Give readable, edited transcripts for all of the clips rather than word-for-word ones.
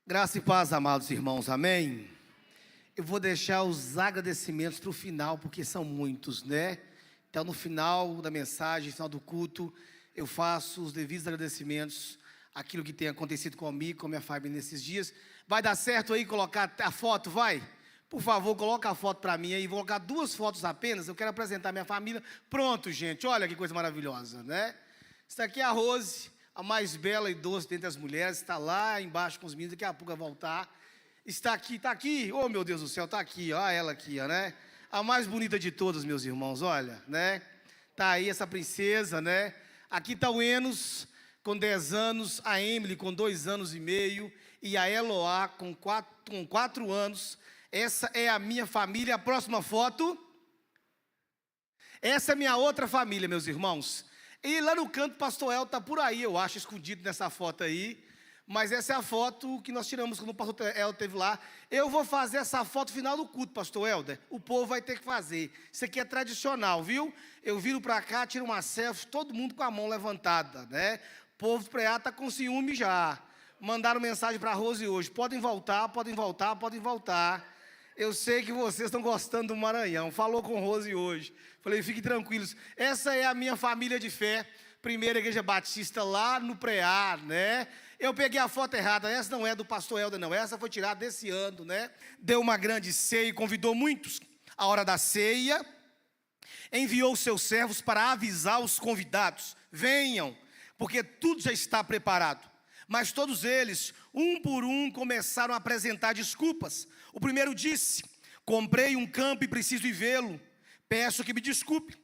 Graça e paz, amados irmãos, amém? Eu vou deixar os agradecimentos para o final, porque são muitos, né? Então, no final da mensagem, no final do culto, eu faço os devidos agradecimentos àquilo que tem acontecido comigo, com a minha família nesses dias. Vai dar certo aí colocar a foto, vai? Por favor, coloca a foto para mim aí, vou colocar 2 fotos apenas, eu quero apresentar minha família. Pronto, gente, olha que coisa maravilhosa, né? Isso aqui é a Rose, a mais bela e doce dentre as mulheres, está lá embaixo com os meninos, daqui a pouco vai voltar. Está aqui, oh meu Deus do céu, está aqui, ó, ela aqui, ó, né? A mais bonita de todas, meus irmãos, olha, né? Tá aí essa princesa, né? Aqui está o Enos, com 10 anos, a Emily com 2 anos e meio, e a Eloá com 4 anos. Essa é a minha família. A próxima foto. Essa é a minha outra família, meus irmãos. E lá no canto, o pastor El está por aí, eu acho, escondido nessa foto aí. Mas essa é a foto que nós tiramos quando o pastor El esteve lá. Eu vou fazer essa foto final do culto, pastor Helder. O povo vai ter que fazer. Isso aqui é tradicional, viu? Eu viro para cá, tiro uma selfie, todo mundo com a mão levantada, né? O povo do Preá está com ciúme já. Mandaram mensagem para a Rose hoje. Podem voltar, podem voltar, podem voltar. Eu sei que vocês estão gostando do Maranhão. Falou com Rose hoje. Falei, fiquem tranquilos. Essa é a minha família de fé. Primeira Igreja Batista lá no Preá, né? Eu peguei a foto errada. Essa não é do pastor Helder, não. Essa foi tirada desse ano, né? Deu uma grande ceia e convidou muitos. A hora da ceia, enviou seus servos para avisar os convidados. Venham, porque tudo já está preparado. Mas todos eles, um por um, começaram a apresentar desculpas. O primeiro disse: comprei um campo e preciso ir vê-lo, peço que me desculpe.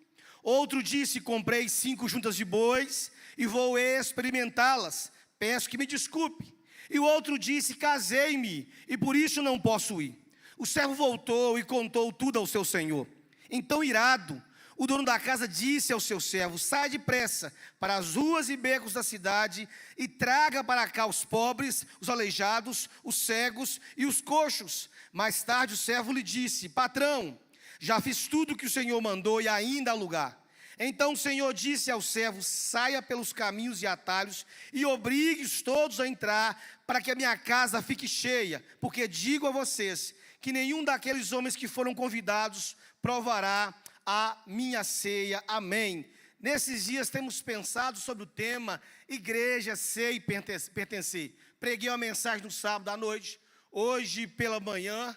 Outro disse: comprei 5 juntas de bois e vou experimentá-las, peço que me desculpe. E o outro disse: casei-me e por isso não posso ir. O servo voltou e contou tudo ao seu senhor. Então, irado, o dono da casa disse ao seu servo: sai depressa para as ruas e becos da cidade e traga para cá os pobres, os aleijados, os cegos e os coxos. Mais tarde o servo lhe disse: patrão, já fiz tudo o que o senhor mandou e ainda há lugar. Então o senhor disse ao servo: saia pelos caminhos e atalhos e obrigue-os todos a entrar, para que a minha casa fique cheia, porque digo a vocês que nenhum daqueles homens que foram convidados provará a minha ceia. Amém. Nesses dias temos pensado sobre o tema igreja, ser e pertencer. Preguei uma mensagem no sábado à noite, hoje pela manhã,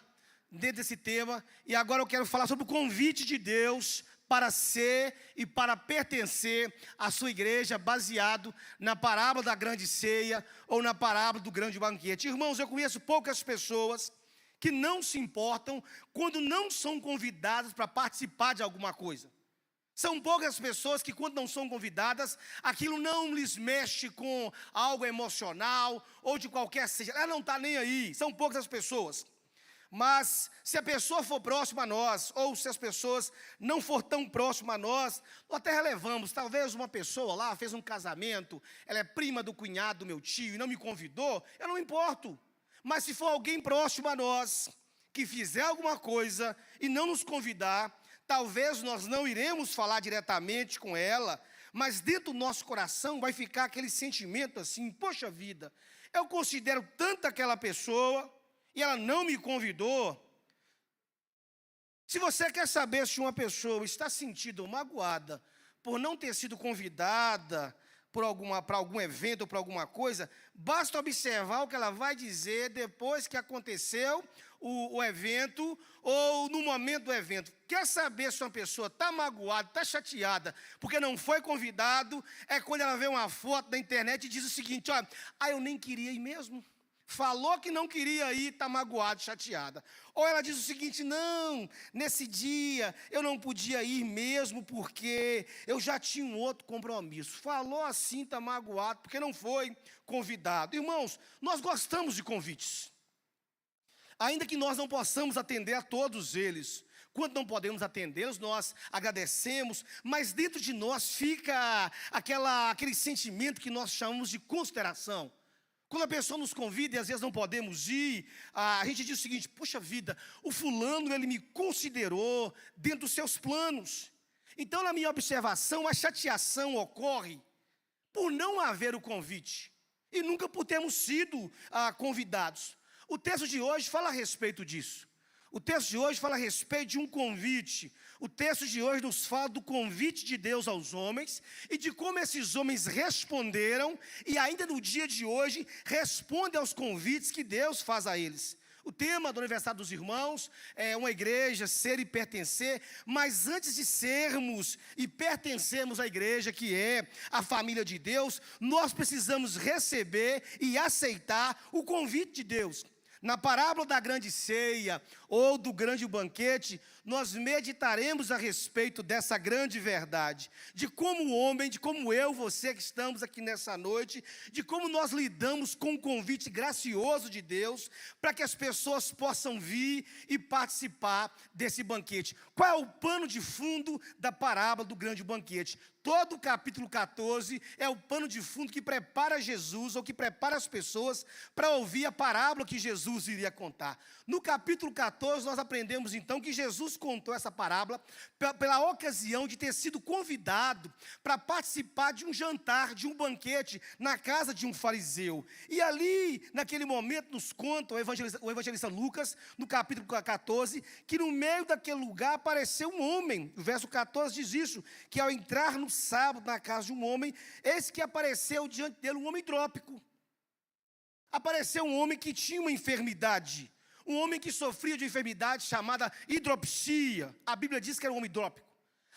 dentro desse tema, e agora eu quero falar sobre o convite de Deus para ser e para pertencer à sua igreja, baseado na parábola da grande ceia ou na parábola do grande banquete. Irmãos, eu conheço poucas pessoas que não se importam quando não são convidadas para participar de alguma coisa. São poucas pessoas que, quando não são convidadas, aquilo não lhes mexe com algo emocional ou de qualquer seja. Ela não está nem aí, são poucas as pessoas. Mas se a pessoa for próxima a nós, ou se as pessoas não for tão próximas a nós até relevamos. Talvez uma pessoa lá fez um casamento, ela é prima do cunhado do meu tio e não me convidou, eu não me importo. Mas se for alguém próximo a nós, que fizer alguma coisa e não nos convidar, talvez nós não iremos falar diretamente com ela, mas dentro do nosso coração vai ficar aquele sentimento assim: poxa vida, eu considero tanto aquela pessoa e ela não me convidou. Se você quer saber se uma pessoa está sentindo magoada por não ter sido convidada para algum evento ou para alguma coisa, basta observar o que ela vai dizer depois que aconteceu o evento ou no momento do evento. Quer saber se uma pessoa está magoada, está chateada porque não foi convidado? É quando ela vê uma foto na internet e diz o seguinte: olha, eu nem queria ir mesmo. Falou que não queria ir, está magoada, chateada. Ou ela diz o seguinte: não, nesse dia eu não podia ir mesmo porque eu já tinha um outro compromisso. Falou assim, está magoado porque não foi convidado. Irmãos, nós gostamos de convites. Ainda que nós não possamos atender a todos eles. Quando não podemos atendê-los, nós agradecemos, mas dentro de nós fica aquele sentimento que nós chamamos de consideração. Quando a pessoa nos convida e às vezes não podemos ir, a gente diz o seguinte: puxa vida, o fulano, ele me considerou dentro dos seus planos. Então, na minha observação, a chateação ocorre por não haver o convite. e nunca por termos sido convidados. O texto de hoje fala a respeito disso. O texto de hoje fala a respeito de um convite. O texto de hoje nos fala do convite de Deus aos homens e de como esses homens responderam e ainda no dia de hoje respondem aos convites que Deus faz a eles. O tema do aniversário dos irmãos é uma igreja, ser e pertencer, mas antes de sermos e pertencermos à igreja, que é a família de Deus, nós precisamos receber e aceitar o convite de Deus. Na parábola da grande ceia ou do grande banquete, nós meditaremos a respeito dessa grande verdade, de como o homem, de como eu, você que estamos aqui nessa noite, de como nós lidamos com o convite gracioso de Deus, para que as pessoas possam vir e participar desse banquete. Qual é o pano de fundo da parábola do grande banquete? Todo o capítulo 14 é o pano de fundo que prepara Jesus, ou que prepara as pessoas para ouvir a parábola que Jesus iria contar. No capítulo 14, nós aprendemos então que Jesus contou essa parábola pela ocasião de ter sido convidado para participar de um jantar, de um banquete, na casa de um fariseu. E ali, naquele momento, nos conta o evangelista Lucas, no capítulo 14, que no meio daquele lugar apareceu um homem. O verso 14 diz isso, que ao entrar no sábado na casa de um homem, eis que apareceu diante dele um homem hidrópico. Apareceu um homem que tinha uma enfermidade, um homem que sofria de enfermidade chamada hidropsia. A Bíblia diz que era um homem hidrópico.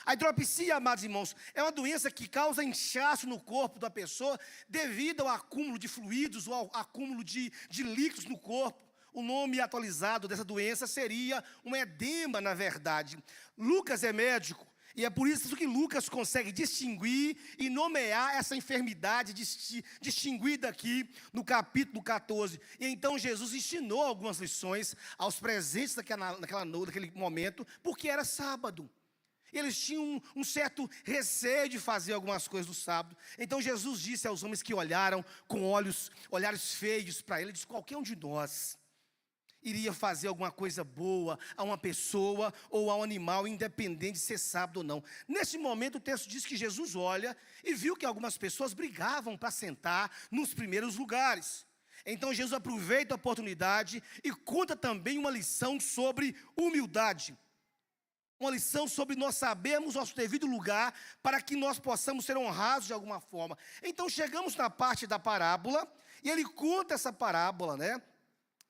A hidropsia, amados irmãos, é uma doença que causa inchaço no corpo da pessoa devido ao acúmulo de fluidos ou ao acúmulo de líquidos no corpo. O nome atualizado dessa doença seria um edema, na verdade. Lucas é médico. E é por isso que Lucas consegue distinguir e nomear essa enfermidade distinguida aqui no capítulo 14. E então Jesus ensinou algumas lições aos presentes naquele momento, porque era sábado. Eles tinham um certo receio de fazer algumas coisas no sábado. Então Jesus disse aos homens que olharam com olhares feios para ele, disse: qualquer um de nós iria fazer alguma coisa boa a uma pessoa ou a um animal, independente de ser sábado ou não. Nesse momento o texto diz que Jesus olha e viu que algumas pessoas brigavam para sentar nos primeiros lugares. Então Jesus aproveita a oportunidade e conta também uma lição sobre humildade. Uma lição sobre nós sabermos nosso devido lugar para que nós possamos ser honrados de alguma forma. Então chegamos na parte da parábola e ele conta essa parábola, né?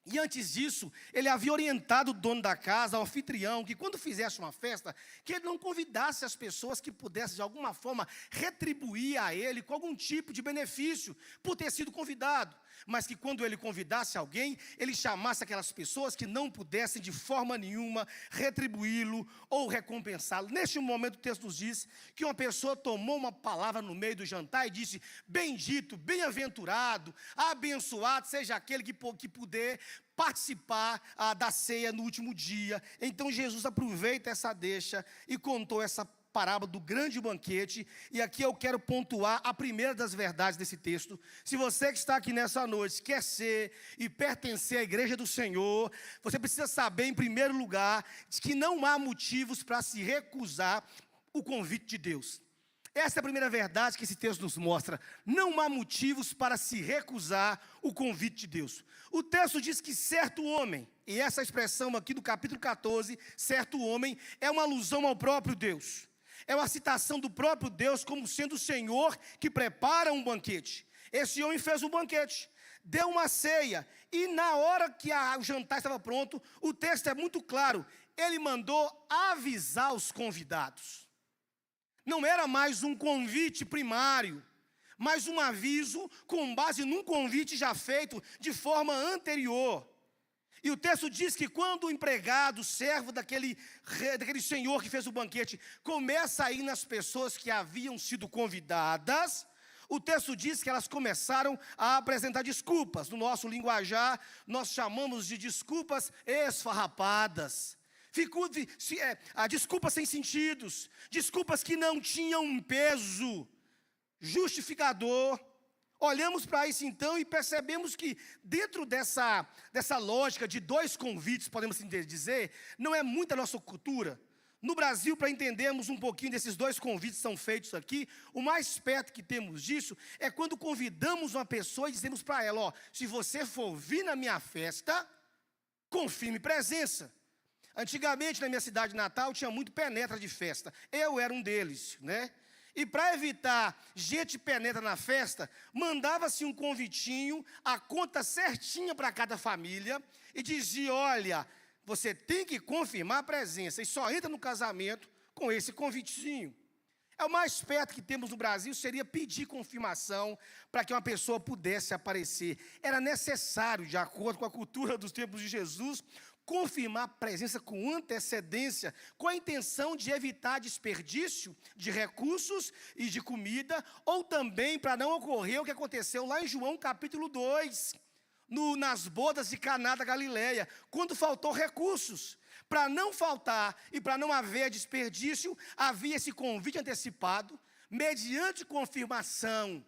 E antes disso, ele havia orientado o dono da casa, o anfitrião, que quando fizesse uma festa, que ele não convidasse as pessoas que pudessem de alguma forma retribuir a ele com algum tipo de benefício por ter sido convidado. Mas que quando ele convidasse alguém, ele chamasse aquelas pessoas que não pudessem de forma nenhuma retribuí-lo ou recompensá-lo. Neste momento o texto nos diz que uma pessoa tomou uma palavra no meio do jantar e disse: bendito, bem-aventurado, abençoado seja aquele que puder participar da ceia no último dia. Então Jesus aproveita essa deixa e contou essa parábola do grande banquete, e aqui eu quero pontuar a primeira das verdades desse texto. Se você que está aqui nessa noite quer ser e pertencer à igreja do Senhor, você precisa saber, em primeiro lugar, de que não há motivos para se recusar o convite de Deus. Essa é a primeira verdade que esse texto nos mostra. Não há motivos para se recusar o convite de Deus. O texto diz que certo homem, e essa expressão aqui do capítulo 14, certo homem, é uma alusão ao próprio Deus. É uma citação do próprio Deus como sendo o Senhor que prepara um banquete. Esse homem fez um banquete, deu uma ceia, e na hora que o jantar estava pronto, o texto é muito claro, ele mandou avisar os convidados. Não era mais um convite primário, mas um aviso com base num convite já feito de forma anterior. E o texto diz que quando o empregado, o servo daquele senhor que fez o banquete, começa a ir nas pessoas que haviam sido convidadas, o texto diz que elas começaram a apresentar desculpas. No nosso linguajar, nós chamamos de desculpas esfarrapadas. Desculpas sem sentidos, desculpas que não tinham um peso justificador. Olhamos para isso então e percebemos que dentro dessa lógica de dois convites, podemos dizer, não é muito a nossa cultura. No Brasil, para entendermos um pouquinho desses dois convites que são feitos aqui, o mais perto que temos disso é quando convidamos uma pessoa e dizemos para ela, ó, se você for vir na minha festa, confirme presença. Antigamente, na minha cidade natal, tinha muito penetra de festa. Eu era um deles, né? E para evitar gente penetra na festa, mandava-se um convitinho, a conta certinha para cada família, e dizia, olha, você tem que confirmar a presença, e só entra no casamento com esse convitinho. É o mais perto que temos no Brasil, seria pedir confirmação para que uma pessoa pudesse aparecer. Era necessário, de acordo com a cultura dos tempos de Jesus, confirmar a presença com antecedência, com a intenção de evitar desperdício de recursos e de comida, ou também para não ocorrer o que aconteceu lá em João capítulo 2, nas bodas de Caná da Galileia, quando faltou recursos. Para não faltar e para não haver desperdício, havia esse convite antecipado, mediante confirmação.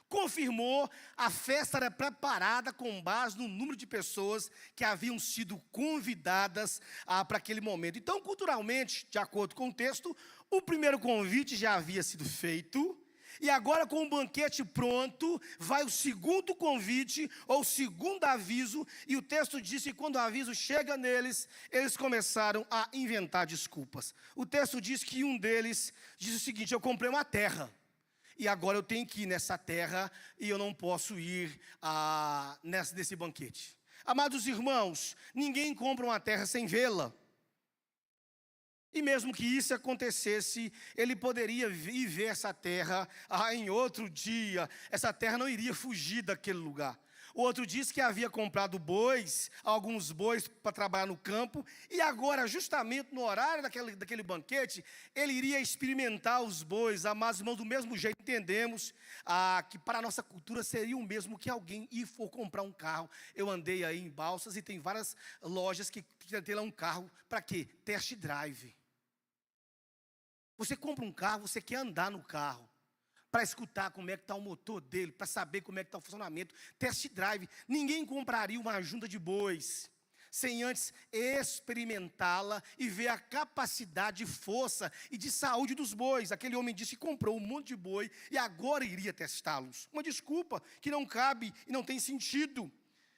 Confirmou, a festa era preparada com base no número de pessoas que haviam sido convidadas para aquele momento. Então, culturalmente, de acordo com o texto, o primeiro convite já havia sido feito, e agora, com o banquete pronto, vai o segundo convite, ou o segundo aviso, e o texto diz que quando o aviso chega neles, eles começaram a inventar desculpas. O texto diz que um deles diz o seguinte, eu comprei uma terra, e agora eu tenho que ir nessa terra, e eu não posso ir nesse banquete. Amados irmãos, ninguém compra uma terra sem vê-la. E mesmo que isso acontecesse, ele poderia ir ver essa terra em outro dia. Essa terra não iria fugir daquele lugar. O outro disse que havia comprado bois, alguns bois para trabalhar no campo, e agora, justamente no horário daquele banquete, ele iria experimentar os bois. Amados irmãos, do mesmo jeito entendemos que para a nossa cultura seria o mesmo que alguém ir for comprar um carro. Eu andei aí em Balsas e tem várias lojas que tem lá um carro, para quê? Test drive. Você compra um carro, você quer andar no carro, para escutar como é que está o motor dele, para saber como é que está o funcionamento. Test drive. Ninguém compraria uma junta de bois sem antes experimentá-la e ver a capacidade de força e de saúde dos bois. Aquele homem disse que comprou um monte de boi e agora iria testá-los. Uma desculpa que não cabe e não tem sentido.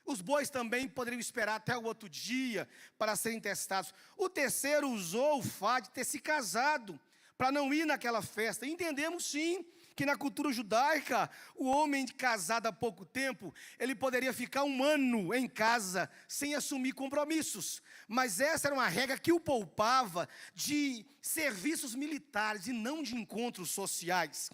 Os bois também poderiam esperar até o outro dia para serem testados. O terceiro usou o fato de ter se casado para não ir naquela festa. Entendemos sim que na cultura judaica, o homem casado há pouco tempo, ele poderia ficar um ano em casa sem assumir compromissos. Mas essa era uma regra que o poupava de serviços militares e não de encontros sociais.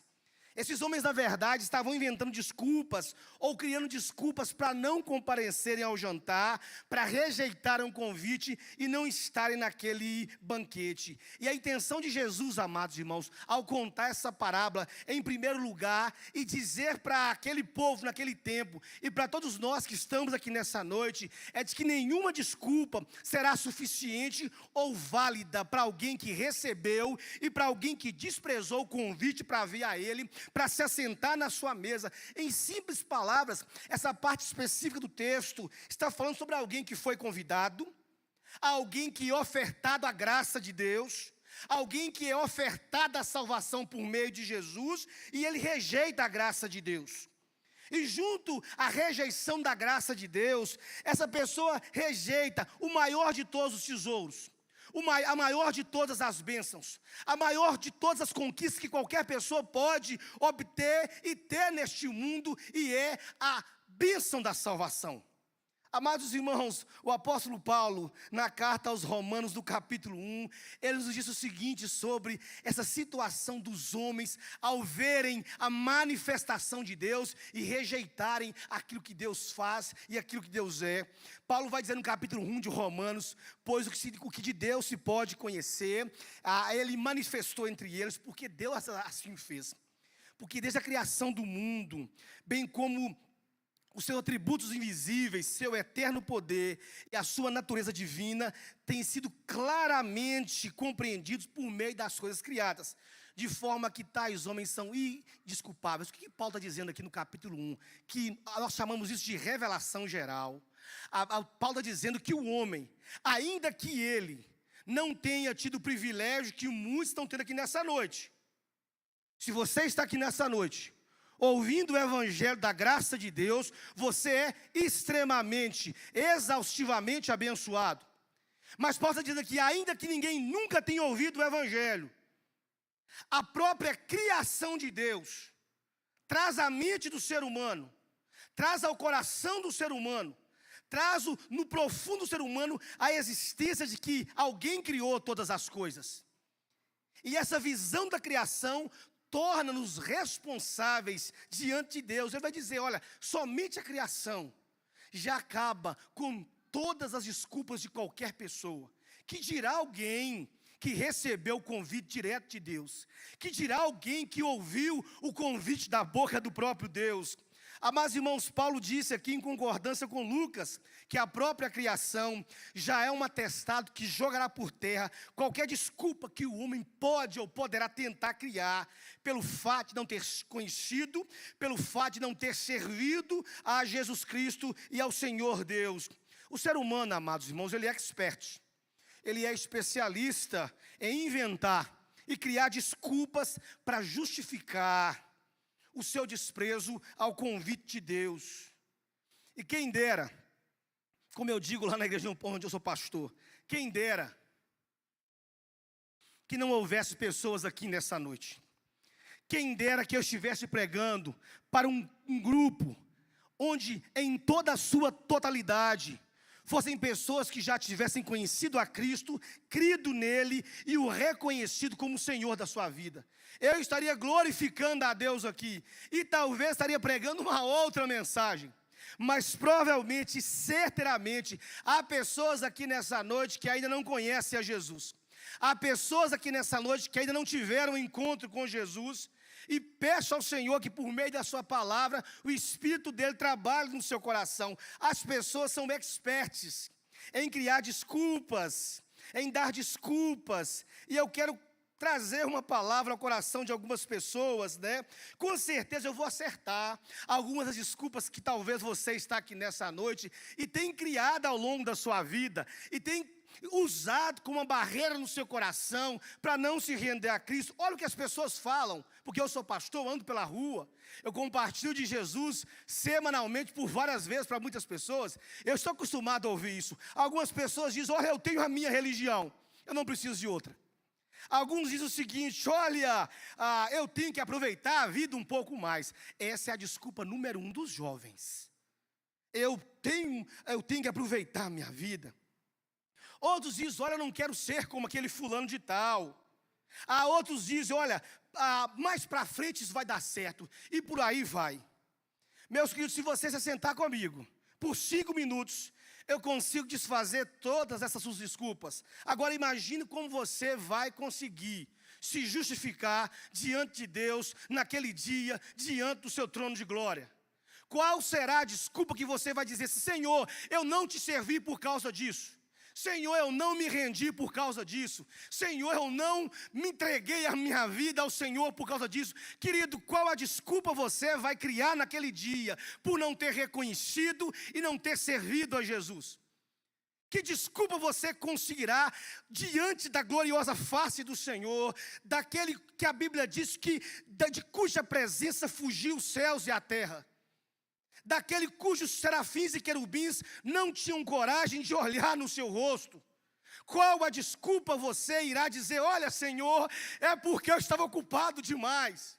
Esses homens, na verdade, estavam inventando desculpas ou criando desculpas para não comparecerem ao jantar, para rejeitarem o convite e não estarem naquele banquete. E a intenção de Jesus, amados irmãos, ao contar essa parábola, em primeiro lugar, e dizer para aquele povo naquele tempo, e para todos nós que estamos aqui nessa noite, é de que nenhuma desculpa será suficiente ou válida para alguém que recebeu e para alguém que desprezou o convite para vir a ele, para se assentar na sua mesa. Em simples palavras, essa parte específica do texto está falando sobre alguém que foi convidado, alguém que é ofertado a graça de Deus, alguém que é ofertado a salvação por meio de Jesus, e ele rejeita a graça de Deus. E junto à rejeição da graça de Deus, essa pessoa rejeita o maior de todos os tesouros, a maior de todas as bênçãos, a maior de todas as conquistas que qualquer pessoa pode obter e ter neste mundo, e é a bênção da salvação. Amados irmãos, o apóstolo Paulo, na carta aos Romanos, do capítulo 1, ele nos diz o seguinte sobre essa situação dos homens ao verem a manifestação de Deus e rejeitarem aquilo que Deus faz e aquilo que Deus é. Paulo vai dizer no capítulo 1 de Romanos, pois o que de Deus se pode conhecer, ele manifestou entre eles, porque Deus assim fez. Porque desde a criação do mundo, bem como os seus atributos invisíveis, seu eterno poder e a sua natureza divina têm sido claramente compreendidos por meio das coisas criadas, de forma que tais homens são indesculpáveis. O que Paulo está dizendo aqui no capítulo 1? Que nós chamamos isso de revelação geral. Paulo está dizendo que o homem, ainda que ele não tenha tido o privilégio que muitos estão tendo aqui nessa noite. Se você está aqui nessa noite, ouvindo o evangelho da graça de Deus, você é extremamente, exaustivamente abençoado. Mas posso dizer que ainda que ninguém nunca tenha ouvido o evangelho, a própria criação de Deus traz à mente do ser humano, traz ao coração do ser humano, traz no profundo do ser humano a existência de que alguém criou todas as coisas. E essa visão da criação torna-nos responsáveis diante de Deus. Ele vai dizer, olha, somente a criação já acaba com todas as desculpas de qualquer pessoa. Que dirá alguém que recebeu o convite direto de Deus? Que dirá alguém que ouviu o convite da boca do próprio Deus? Amados irmãos, Paulo disse aqui em concordância com Lucas, que a própria criação já é um atestado que jogará por terra qualquer desculpa que o homem pode ou poderá tentar criar, pelo fato de não ter conhecido, pelo fato de não ter servido a Jesus Cristo e ao Senhor Deus. O ser humano, amados irmãos, ele é expert, ele é especialista em inventar e criar desculpas para justificar o seu desprezo ao convite de Deus. E quem dera, como eu digo lá na igreja onde eu sou pastor, quem dera que não houvesse pessoas aqui nessa noite. Quem dera que eu estivesse pregando para um grupo onde em toda a sua totalidade fossem pessoas que já tivessem conhecido a Cristo, crido nele e o reconhecido como Senhor da sua vida. Eu estaria glorificando a Deus aqui e talvez estaria pregando uma outra mensagem. Mas provavelmente, certeiramente, há pessoas aqui nessa noite que ainda não conhecem a Jesus. Há pessoas aqui nessa noite que ainda não tiveram um encontro com Jesus. E peço ao Senhor que por meio da sua palavra, o Espírito dele trabalhe no seu coração. As pessoas são expertas em criar desculpas, em dar desculpas. E eu quero trazer uma palavra ao coração de algumas pessoas, né? Com certeza eu vou acertar algumas das desculpas que talvez você está aqui nessa noite e tem criado ao longo da sua vida, e tem usado como uma barreira no seu coração para não se render a Cristo. Olha o que as pessoas falam, porque eu sou pastor, ando pela rua, eu compartilho de Jesus semanalmente por várias vezes para muitas pessoas. Eu estou acostumado a ouvir isso. Algumas pessoas dizem, olha, eu tenho a minha religião, eu não preciso de outra. Alguns dizem o seguinte, olha, eu tenho que aproveitar a vida um pouco mais. Essa é a desculpa número 1 dos jovens. Eu tenho que aproveitar a minha vida. Outros dizem, olha, eu não quero ser como aquele fulano de tal. Outros dizem, olha, mais para frente isso vai dar certo. E por aí vai. Meus queridos, se você se sentar comigo por 5 minutos, eu consigo desfazer todas essas suas desculpas. Agora imagine como você vai conseguir se justificar diante de Deus naquele dia, diante do seu trono de glória. Qual será a desculpa que você vai dizer? Senhor, eu não te servi por causa disso. Senhor, eu não me rendi por causa disso. Senhor, eu não me entreguei a minha vida ao Senhor por causa disso. Querido, qual a desculpa você vai criar naquele dia por não ter reconhecido e não ter servido a Jesus? Que desculpa você conseguirá diante da gloriosa face do Senhor, daquele que a Bíblia diz que de cuja presença fugiu os céus e a terra? Daquele cujos serafins e querubins não tinham coragem de olhar no seu rosto. Qual a desculpa você irá dizer? Olha, Senhor, é porque eu estava ocupado demais.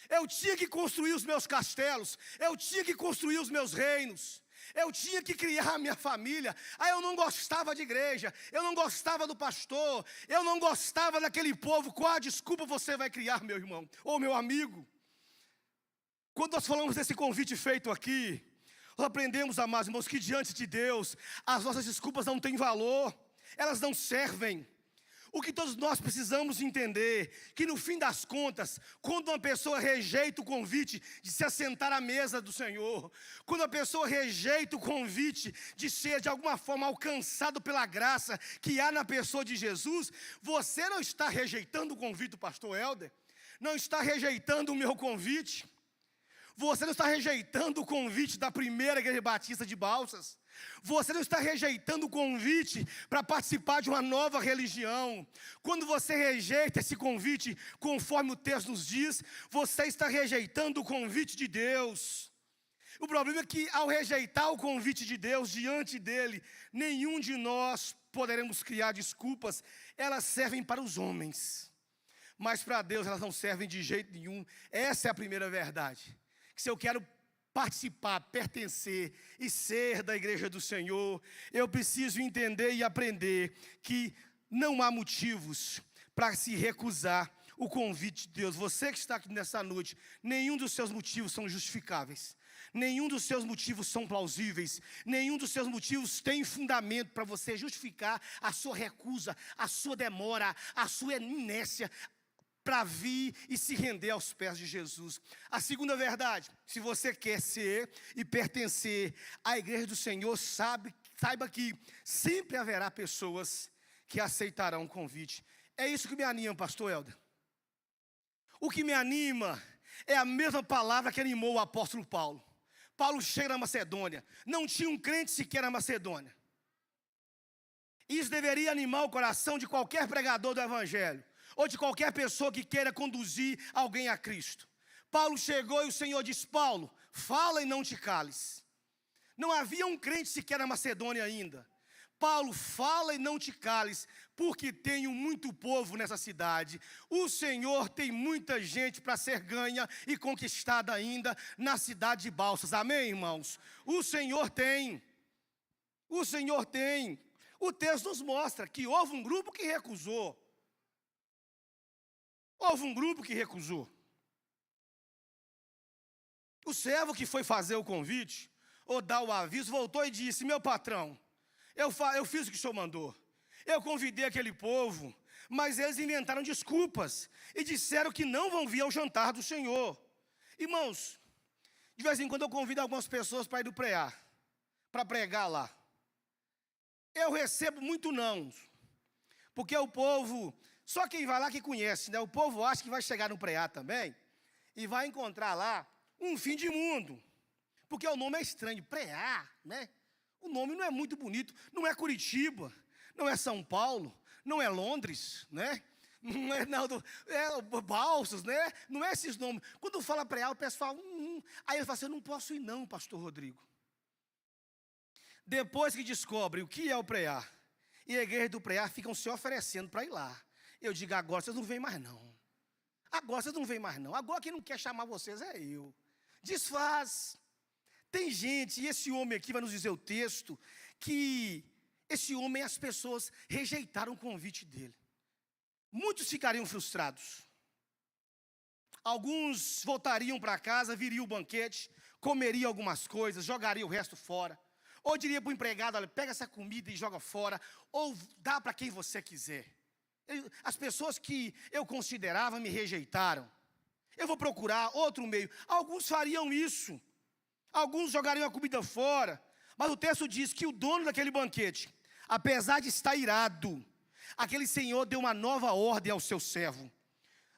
Eu tinha que construir os meus castelos, eu tinha que construir os meus reinos, eu tinha que criar a minha família. Eu não gostava de igreja, eu não gostava do pastor, eu não gostava daquele povo. Qual a desculpa você vai criar, meu irmão ou meu amigo? Quando nós falamos desse convite feito aqui, nós aprendemos, amados irmãos, que diante de Deus, as nossas desculpas não têm valor, elas não servem. O que todos nós precisamos entender, que no fim das contas, quando uma pessoa rejeita o convite de se assentar à mesa do Senhor, quando a pessoa rejeita o convite de ser de alguma forma alcançado pela graça que há na pessoa de Jesus, você não está rejeitando o convite do pastor Helder, não está rejeitando o meu convite. Você não está rejeitando o convite da primeira igreja batista de Balsas. Você não está rejeitando o convite para participar de uma nova religião. Quando você rejeita esse convite, conforme o texto nos diz, você está rejeitando o convite de Deus. O problema é que, ao rejeitar o convite de Deus diante dele, nenhum de nós poderemos criar desculpas. Elas servem para os homens, mas para Deus elas não servem de jeito nenhum. Essa é a primeira verdade. Que se eu quero participar, pertencer e ser da igreja do Senhor, eu preciso entender e aprender que não há motivos para se recusar o convite de Deus. Você que está aqui nessa noite, nenhum dos seus motivos são justificáveis. Nenhum dos seus motivos são plausíveis. Nenhum dos seus motivos tem fundamento para você justificar a sua recusa, a sua demora, a sua inércia para vir e se render aos pés de Jesus. A segunda verdade: se você quer ser e pertencer à igreja do Senhor, saiba que sempre haverá pessoas que aceitarão o convite. É isso que me anima, pastor Helder. O que me anima é a mesma palavra que animou o apóstolo Paulo. Paulo chega na Macedônia, não tinha um crente sequer na Macedônia. Isso deveria animar o coração de qualquer pregador do evangelho, ou de qualquer pessoa que queira conduzir alguém a Cristo. Paulo chegou e o Senhor disse: Paulo, fala e não te cales. Não havia um crente sequer na Macedônia ainda. Paulo, fala e não te cales, porque tenho muito povo nessa cidade. O Senhor tem muita gente para ser ganha e conquistada ainda na cidade de Balsas. Amém, irmãos? O Senhor tem. O Senhor tem. O texto nos mostra que houve um grupo que recusou. Houve um grupo que recusou. O servo que foi fazer o convite, ou dar o aviso, voltou e disse: meu patrão, eu fiz o que o senhor mandou. Eu convidei aquele povo, mas eles inventaram desculpas e disseram que não vão vir ao jantar do Senhor. Irmãos, de vez em quando eu convido algumas pessoas para ir do preá, para pregar lá. Eu recebo muito não, porque o povo, só quem vai lá que conhece, né? O povo acha que vai chegar no preá também e vai encontrar lá um fim de mundo, porque o nome é estranho, preá, né? O nome não é muito bonito, não é Curitiba, não é São Paulo, não é Londres, né? Não é Balsas, né? Não é esses nomes. Quando fala preá, o pessoal fala, Aí ele fala assim: eu não posso ir não, pastor Rodrigo. Depois que descobre o que é o preá, e a igreja do preá ficam se oferecendo para ir lá. Eu digo: agora vocês não vêm mais não. Agora vocês não vêm mais não. Agora quem não quer chamar vocês é eu. Desfaz. Tem gente, e esse homem aqui vai nos dizer o texto, que esse homem, as pessoas rejeitaram o convite dele. Muitos ficariam frustrados. Alguns voltariam para casa, viriam o banquete, comeriam algumas coisas, jogariam o resto fora. Ou diria para o empregado: olha, pega essa comida e joga fora, ou dá para quem você quiser. As pessoas que eu considerava me rejeitaram. Eu vou procurar outro meio. Alguns fariam isso. Alguns jogariam a comida fora. Mas o texto diz que o dono daquele banquete, apesar de estar irado, aquele senhor deu uma nova ordem ao seu servo: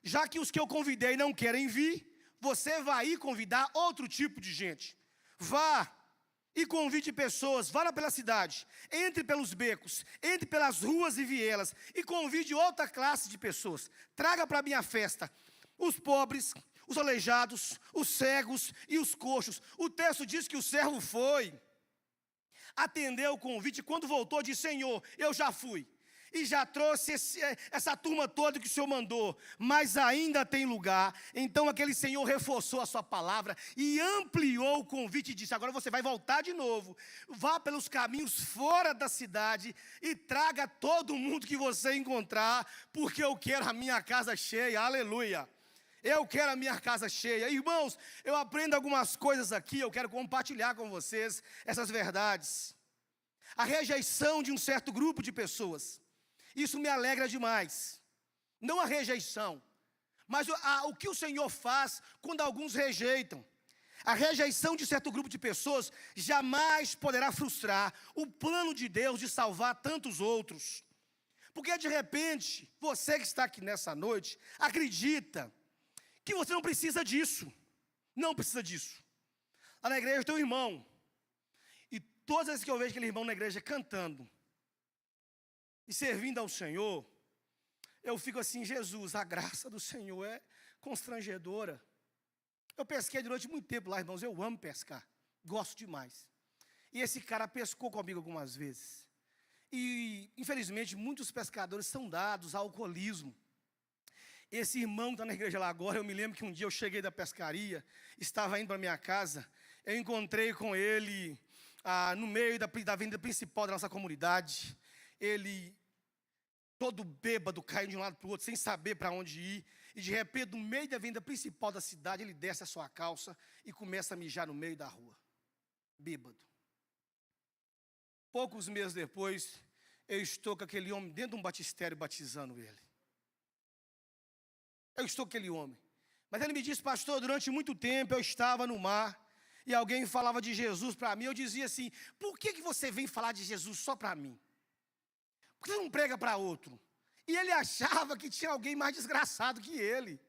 já que os que eu convidei não querem vir, você vai ir convidar outro tipo de gente. Vá e convide pessoas, vá lá pela cidade, entre pelos becos, entre pelas ruas e vielas, e convide outra classe de pessoas. Traga para a minha festa os pobres, os aleijados, os cegos e os coxos. O texto diz que o servo foi, atendeu o convite, quando voltou disse: Senhor, eu já fui, e já trouxe essa turma toda que o Senhor mandou, mas ainda tem lugar. Então aquele senhor reforçou a sua palavra e ampliou o convite e disse: agora você vai voltar de novo, vá pelos caminhos fora da cidade e traga todo mundo que você encontrar, porque eu quero a minha casa cheia. Aleluia. Eu quero a minha casa cheia. Irmãos, eu aprendo algumas coisas aqui, eu quero compartilhar com vocês essas verdades. A rejeição de um certo grupo de pessoas, isso me alegra demais. Não a rejeição, mas o que o Senhor faz quando alguns rejeitam. A rejeição de certo grupo de pessoas jamais poderá frustrar o plano de Deus de salvar tantos outros. Porque de repente, você que está aqui nessa noite, acredita que você não precisa disso. Não precisa disso. Lá na igreja tem um irmão. E todas as vezes que eu vejo aquele irmão na igreja cantando e servindo ao Senhor, eu fico assim, Jesus, a graça do Senhor é constrangedora. Eu pesquei durante muito tempo lá, irmãos, eu amo pescar, gosto demais. E esse cara pescou comigo algumas vezes. E, infelizmente, muitos pescadores são dados ao alcoolismo. Esse irmão está na igreja lá agora, eu me lembro que um dia eu cheguei da pescaria, estava indo para minha casa, eu encontrei com ele no meio da avenida principal da nossa comunidade. Ele, todo bêbado, caindo de um lado para o outro, sem saber para onde ir. E de repente, no meio da avenida principal da cidade, ele desce a sua calça e começa a mijar no meio da rua. Bêbado. Poucos meses depois, eu estou com aquele homem dentro de um batistério batizando ele. Eu estou com aquele homem. Mas ele me disse, pastor, durante muito tempo eu estava no mar e alguém falava de Jesus para mim. Eu dizia assim, por que você vem falar de Jesus só para mim? Por que você não prega para outro? E ele achava que tinha alguém mais desgraçado que ele.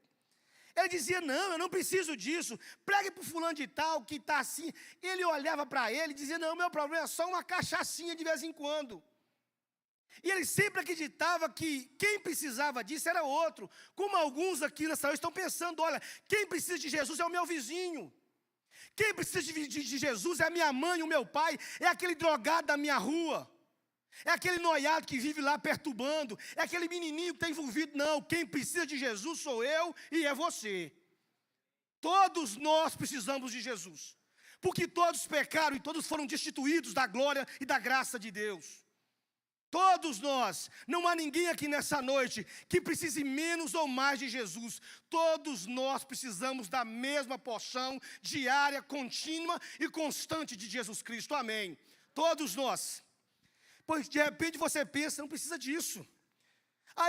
Ele dizia, não, eu não preciso disso. Pregue para o fulano de tal que está assim. Ele olhava para ele e dizia, não, meu problema é só uma cachaçinha de vez em quando. E ele sempre acreditava que quem precisava disso era outro. Como alguns aqui nessa noite estão pensando, olha, quem precisa de Jesus é o meu vizinho. Quem precisa de Jesus é a minha mãe, o meu pai, é aquele drogado da minha rua. É aquele noiado que vive lá perturbando, é aquele menininho que está envolvido. Não, quem precisa de Jesus sou eu e é você. Todos nós precisamos de Jesus, porque todos pecaram e todos foram destituídos da glória e da graça de Deus. Todos nós, não há ninguém aqui nessa noite que precise menos ou mais de Jesus. Todos nós precisamos da mesma porção diária, contínua e constante de Jesus Cristo, amém. Todos nós. Pois de repente você pensa, não precisa disso.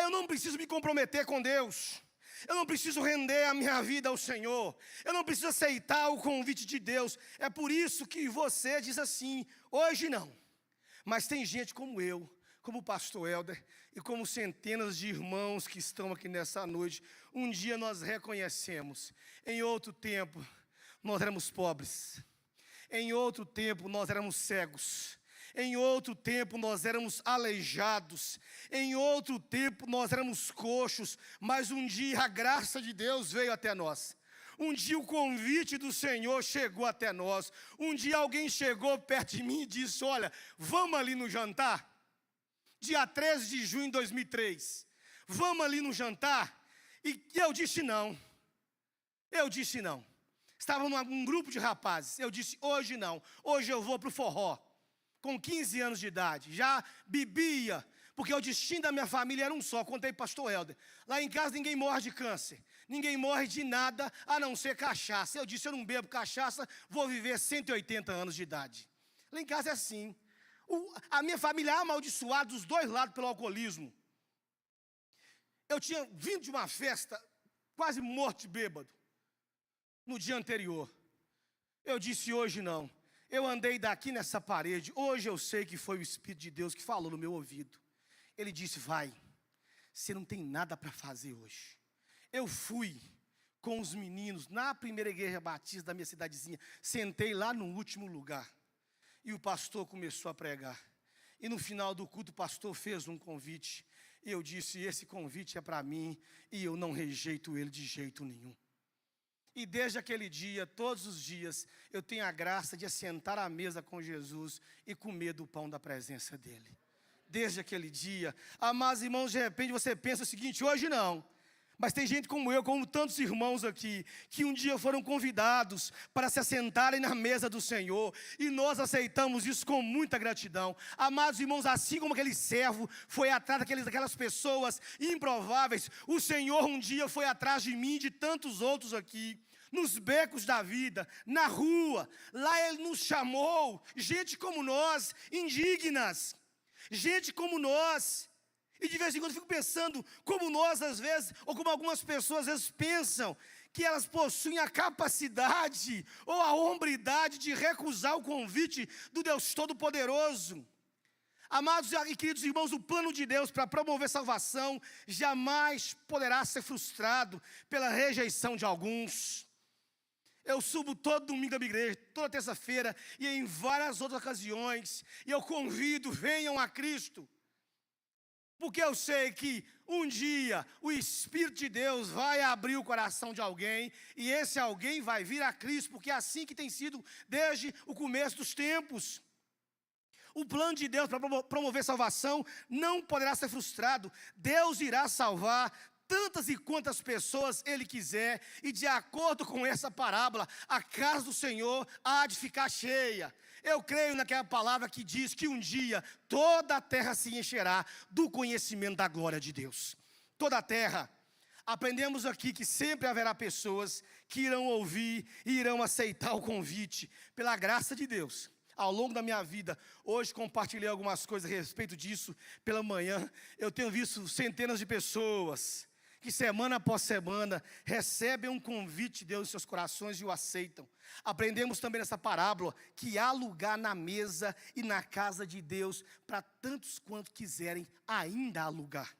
Eu não preciso me comprometer com Deus. Eu não preciso render a minha vida ao Senhor. Eu não preciso aceitar o convite de Deus. É por isso que você diz assim, hoje não. Mas tem gente como eu, como o pastor Helder, e como centenas de irmãos que estão aqui nessa noite. Um dia nós reconhecemos, em outro tempo nós éramos pobres. Em outro tempo nós éramos cegos. Em outro tempo nós éramos aleijados, em outro tempo nós éramos coxos, mas um dia a graça de Deus veio até nós. Um dia o convite do Senhor chegou até nós. Um dia alguém chegou perto de mim e disse, olha, vamos ali no jantar? Dia 13 de junho de 2003, vamos ali no jantar? E eu disse não. Estava num grupo de rapazes, eu disse, hoje não, hoje eu vou para o forró. Com 15 anos de idade, já bebia, porque o destino da minha família era um só, contei para o pastor Helder. Lá em casa ninguém morre de câncer, ninguém morre de nada, a não ser cachaça. Eu disse, eu não bebo cachaça, vou viver 180 anos de idade. Lá em casa é assim. A minha família é amaldiçoada dos dois lados pelo alcoolismo. Eu tinha vindo de uma festa, quase morto de bêbado, no dia anterior. Eu disse, hoje não. Eu andei daqui nessa parede, hoje eu sei que foi o Espírito de Deus que falou no meu ouvido. Ele disse, vai, você não tem nada para fazer hoje. Eu fui com os meninos na primeira igreja batista da minha cidadezinha, sentei lá no último lugar. E o pastor começou a pregar. E no final do culto o pastor fez um convite. E eu disse, esse convite é para mim e eu não rejeito ele de jeito nenhum. E desde aquele dia, todos os dias, eu tenho a graça de assentar à mesa com Jesus e comer do pão da presença dEle. Desde aquele dia, amados irmãos, de repente você pensa o seguinte, hoje não. Mas tem gente como eu, como tantos irmãos aqui, que um dia foram convidados para se assentarem na mesa do Senhor. E nós aceitamos isso com muita gratidão. Amados irmãos, assim como aquele servo foi atrás daquelas pessoas improváveis, o Senhor um dia foi atrás de mim e de tantos outros aqui. Nos becos da vida, na rua, lá Ele nos chamou, gente como nós, indignas, gente como nós, e de vez em quando eu fico pensando, como nós às vezes, ou como algumas pessoas às vezes pensam, que elas possuem a capacidade, ou a hombridade de recusar o convite do Deus Todo-Poderoso. Amados e queridos irmãos, o plano de Deus para promover salvação jamais poderá ser frustrado pela rejeição de alguns. Eu subo todo domingo da minha igreja, toda terça-feira e em várias outras ocasiões. E eu convido, venham a Cristo. Porque eu sei que um dia o Espírito de Deus vai abrir o coração de alguém. E esse alguém vai vir a Cristo, porque é assim que tem sido desde o começo dos tempos. O plano de Deus para promover salvação não poderá ser frustrado. Deus irá salvar tantas e quantas pessoas Ele quiser, e de acordo com essa parábola, a casa do Senhor há de ficar cheia. Eu creio naquela palavra que diz que um dia toda a terra se encherá do conhecimento da glória de Deus. Toda a terra. Aprendemos aqui que sempre haverá pessoas que irão ouvir e irão aceitar o convite, pela graça de Deus. Ao longo da minha vida, hoje compartilhei algumas coisas a respeito disso. Pela manhã, eu tenho visto centenas de pessoas que semana após semana recebem um convite de Deus em seus corações e o aceitam. Aprendemos também nessa parábola que há lugar na mesa e na casa de Deus para tantos quanto quiserem, ainda há lugar.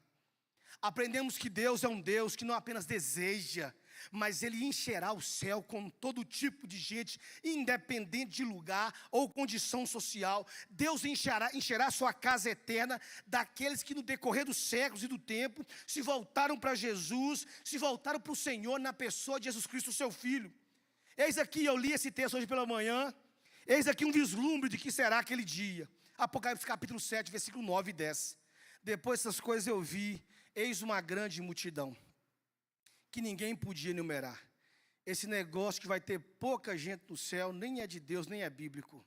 Aprendemos que Deus é um Deus que não apenas deseja, mas Ele encherá o céu com todo tipo de gente, independente de lugar ou condição social. Deus encherá sua casa eterna daqueles que no decorrer dos séculos e do tempo se voltaram para Jesus, se voltaram para o Senhor na pessoa de Jesus Cristo, seu Filho. Eis aqui, eu li esse texto hoje pela manhã, eis aqui um vislumbre de que será aquele dia. Apocalipse capítulo 7, versículo 9 e 10. Depois dessas coisas eu vi, eis uma grande multidão, que ninguém podia enumerar. Esse negócio que vai ter pouca gente no céu, nem é de Deus, nem é bíblico.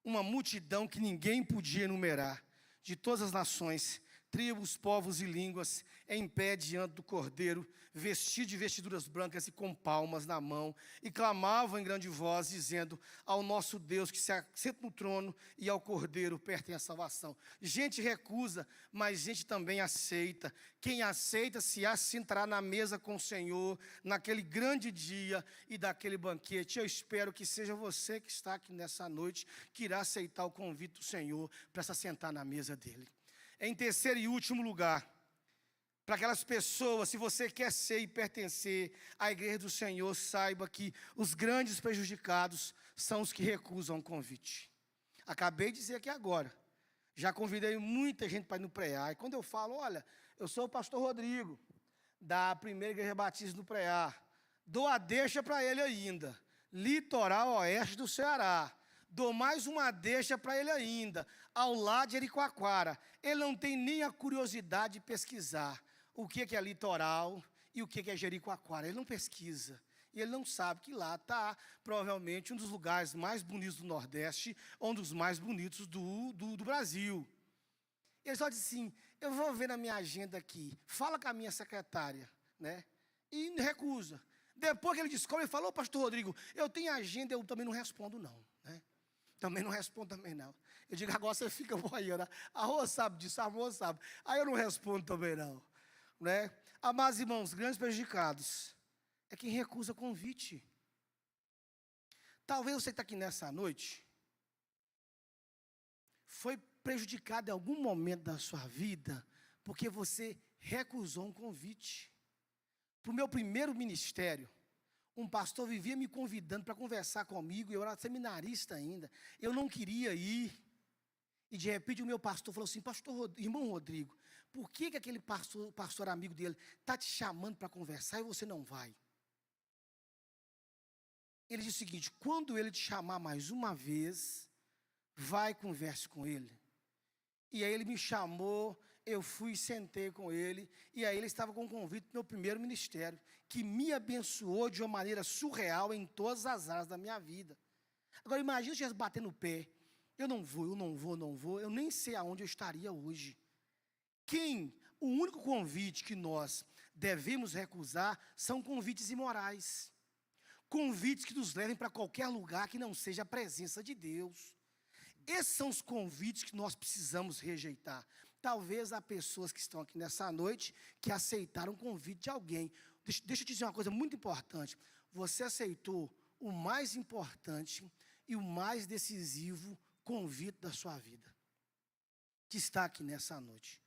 Uma multidão que ninguém podia enumerar, de todas as nações, tribos, povos e línguas, em pé diante do Cordeiro, vestido de vestiduras brancas e com palmas na mão, e clamavam em grande voz, dizendo: ao nosso Deus que se assenta no trono e ao Cordeiro pertence a salvação. Gente recusa, mas gente também aceita. Quem aceita se assentará na mesa com o Senhor, naquele grande dia e daquele banquete. Eu espero que seja você que está aqui nessa noite, que irá aceitar o convite do Senhor para se assentar na mesa dele. Em terceiro e último lugar, para aquelas pessoas, se você quer ser e pertencer à igreja do Senhor, saiba que os grandes prejudicados são os que recusam o convite. Acabei de dizer aqui agora, já convidei muita gente para ir no Preá, e quando eu falo, olha, eu sou o pastor Rodrigo, da primeira igreja batista do Preá, dou a deixa para ele ainda, litoral oeste do Ceará. Dou mais uma deixa para ele ainda, ao lado de Jericoacoara. Ele não tem nem a curiosidade de pesquisar o que é litoral e o que é Jericoacoara. Ele não pesquisa. E ele não sabe que lá está, provavelmente, um dos lugares mais bonitos do Nordeste, um dos mais bonitos do Brasil. Ele só diz assim: eu vou ver na minha agenda aqui, fala com a minha secretária, né? E recusa. Depois que ele descobre, ele fala: ô, pastor Rodrigo, eu tenho agenda, eu também não respondo não, né? Também não respondo também não. Eu digo: agora você fica boiando. A Rô sabe disso, a Rô sabe. Aí eu não respondo também não, né? Amados irmãos, grandes prejudicados é quem recusa convite. Talvez você que está aqui nessa noite foi prejudicado em algum momento da sua vida porque você recusou um convite. Para o meu primeiro ministério, um pastor vivia me convidando para conversar comigo, eu era seminarista ainda, eu não queria ir, e de repente o meu pastor falou assim: irmão Rodrigo, por que aquele pastor amigo dele está te chamando para conversar e você não vai? Ele disse o seguinte: quando ele te chamar mais uma vez, vai e converse com ele. E aí ele me chamou, eu fui e sentei com ele, e aí ele estava com um convite do meu primeiro ministério, que me abençoou de uma maneira surreal em todas as áreas da minha vida. Agora imagina se eu estivesse batendo o pé: eu não vou, eu nem sei aonde eu estaria hoje. O único convite que nós devemos recusar são convites imorais. Convites que nos levem para qualquer lugar que não seja a presença de Deus. Esses são os convites que nós precisamos rejeitar. Talvez há pessoas que estão aqui nessa noite que aceitaram o convite de alguém. Deixa eu te dizer uma coisa muito importante. Você aceitou o mais importante e o mais decisivo convite da sua vida, que está aqui nessa noite.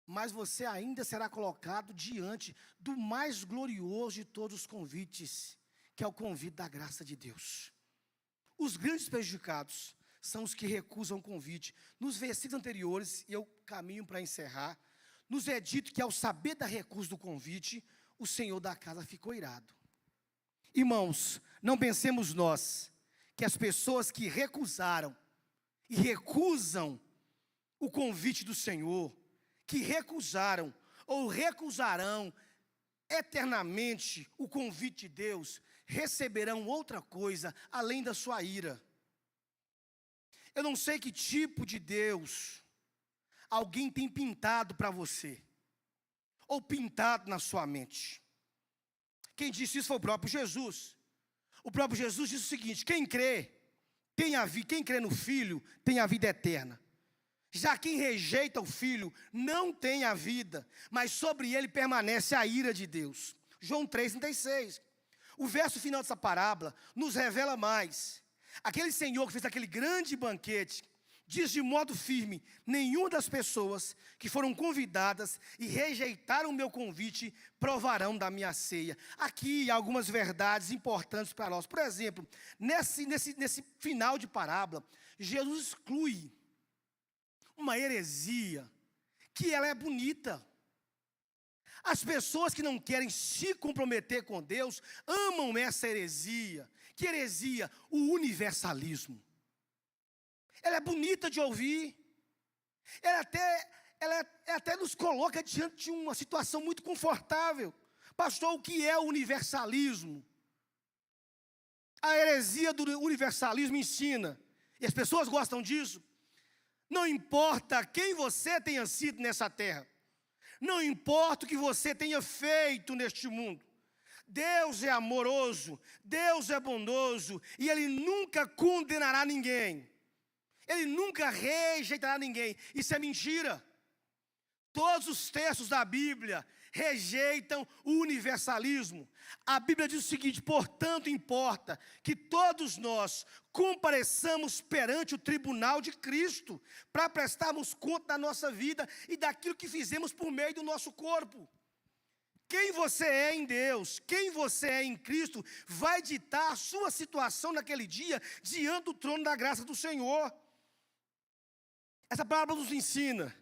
Mas você ainda será colocado diante do mais glorioso de todos os convites, que é o convite da graça de Deus. Os grandes prejudicados são os que recusam o convite. Nos versículos anteriores, e eu caminho para encerrar, nos é dito que ao saber da recusa do convite, o senhor da casa ficou irado. Irmãos, não pensemos nós que as pessoas que recusaram e recusam o convite do Senhor, que recusaram ou recusarão eternamente o convite de Deus, receberão outra coisa além da sua ira. Eu não sei que tipo de Deus alguém tem pintado para você, ou pintado na sua mente. Quem disse isso foi o próprio Jesus. O próprio Jesus disse o seguinte: quem crê quem crê no Filho tem a vida eterna. Já quem rejeita o Filho não tem a vida, mas sobre ele permanece a ira de Deus. João 3,36. O verso final dessa parábola nos revela mais. Aquele Senhor que fez aquele grande banquete, diz de modo firme: nenhuma das pessoas que foram convidadas e rejeitaram o meu convite provarão da minha ceia. Aqui algumas verdades importantes para nós. Por exemplo, nesse final de parábola, Jesus exclui uma heresia, que ela é bonita. As pessoas que não querem se comprometer com Deus, amam essa heresia. Que heresia? O universalismo. Ela é bonita de ouvir, ela até nos coloca diante de uma situação muito confortável. Pastor, o que é o universalismo? A heresia do universalismo ensina, e as pessoas gostam disso, não importa quem você tenha sido nessa terra, não importa o que você tenha feito neste mundo, Deus é amoroso, Deus é bondoso, e Ele nunca condenará ninguém. Ele nunca rejeitará ninguém. Isso é mentira. Todos os textos da Bíblia rejeitam o universalismo. A Bíblia diz o seguinte: portanto importa que todos nós compareçamos perante o tribunal de Cristo, para prestarmos conta da nossa vida e daquilo que fizemos por meio do nosso corpo. Quem você é em Deus, quem você é em Cristo, vai ditar a sua situação naquele dia, diante do trono da graça do Senhor. Essa palavra nos ensina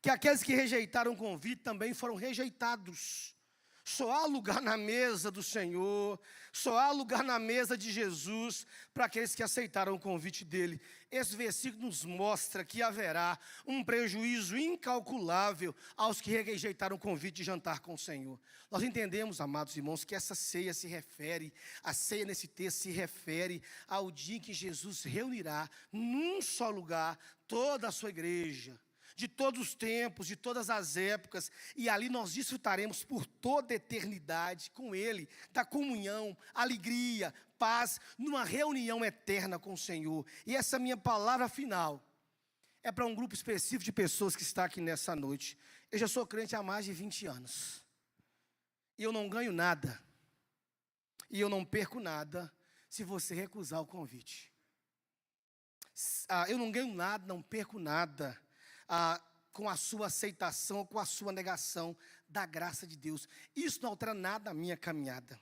que aqueles que rejeitaram o convite também foram rejeitados. Só há lugar na mesa do Senhor, só há lugar na mesa de Jesus para aqueles que aceitaram o convite dele. Esse versículo nos mostra que haverá um prejuízo incalculável aos que rejeitaram o convite de jantar com o Senhor. Nós entendemos, amados irmãos, que essa ceia se refere, a ceia nesse texto se refere ao dia em que Jesus reunirá num só lugar toda a sua igreja, de todos os tempos, de todas as épocas, e ali nós desfrutaremos por toda a eternidade com Ele, da comunhão, alegria, paz, numa reunião eterna com o Senhor. E essa minha palavra final é para um grupo específico de pessoas que está aqui nessa noite. Eu já sou crente há mais de 20 anos, e eu não ganho nada, e eu não perco nada, se você recusar o convite. Eu não ganho nada, não perco nada, com a sua aceitação ou com a sua negação da graça de Deus. Isso não altera nada na minha caminhada.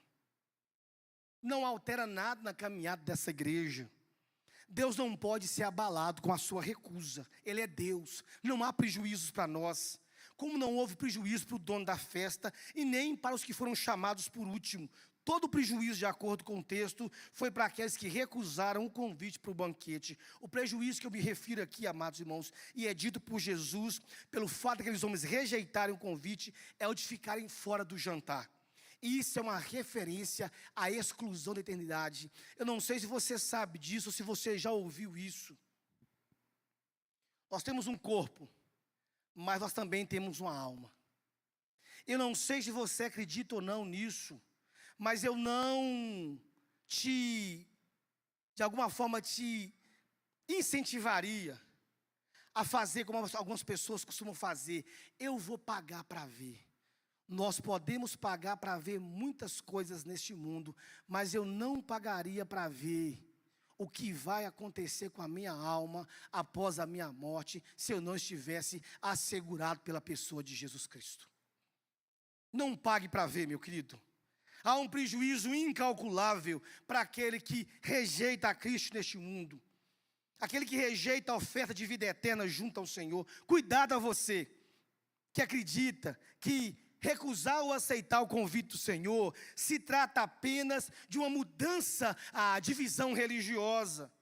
Não altera nada na caminhada dessa igreja. Deus não pode ser abalado com a sua recusa. Ele é Deus. Não há prejuízos para nós. Como não houve prejuízo para o dono da festa e nem para os que foram chamados por último. Todo o prejuízo, de acordo com o texto, foi para aqueles que recusaram o convite para o banquete. O prejuízo que eu me refiro aqui, amados irmãos, e é dito por Jesus, pelo fato daqueles homens rejeitarem o convite, é o de ficarem fora do jantar. E isso é uma referência à exclusão da eternidade. Eu não sei se você sabe disso, ou se você já ouviu isso. Nós temos um corpo, mas nós também temos uma alma. Eu não sei se você acredita ou não nisso, mas eu não de alguma forma, te incentivaria a fazer como algumas pessoas costumam fazer. Eu vou pagar para ver. Nós podemos pagar para ver muitas coisas neste mundo, mas eu não pagaria para ver o que vai acontecer com a minha alma após a minha morte, se eu não estivesse assegurado pela pessoa de Jesus Cristo. Não pague para ver, meu querido. Há um prejuízo incalculável para aquele que rejeita a Cristo neste mundo. Aquele que rejeita a oferta de vida eterna junto ao Senhor. Cuidado a você que acredita que recusar ou aceitar o convite do Senhor se trata apenas de uma mudança de visão religiosa.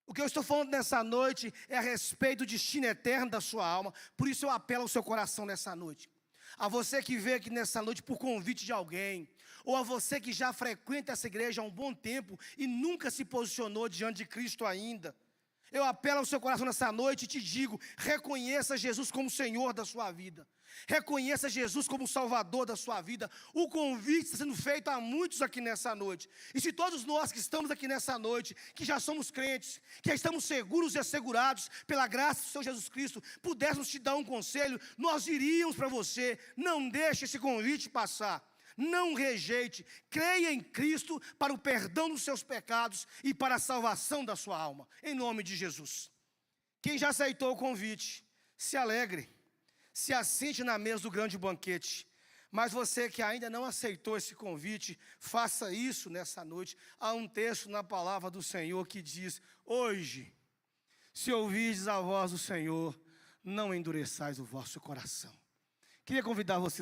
O que eu estou falando nessa noite é a respeito do destino eterno da sua alma. Por isso eu apelo ao seu coração nessa noite. A você que veio aqui nessa noite por convite de alguém, ou a você que já frequenta essa igreja há um bom tempo e nunca se posicionou diante de Cristo ainda. Eu apelo ao seu coração nessa noite e te digo, reconheça Jesus como Senhor da sua vida. Reconheça Jesus como Salvador da sua vida. O convite está sendo feito a muitos aqui nessa noite. E se todos nós que estamos aqui nessa noite, que já somos crentes, que já estamos seguros e assegurados pela graça do Senhor Jesus Cristo, pudéssemos te dar um conselho, nós diríamos para você, não deixe esse convite passar. Não rejeite, creia em Cristo para o perdão dos seus pecados e para a salvação da sua alma, em nome de Jesus. Quem já aceitou o convite, se alegre, se assente na mesa do grande banquete. Mas você que ainda não aceitou esse convite, faça isso nessa noite. Há um texto na palavra do Senhor que diz, hoje, se ouvirdes a voz do Senhor, não endureçais o vosso coração. Queria convidar você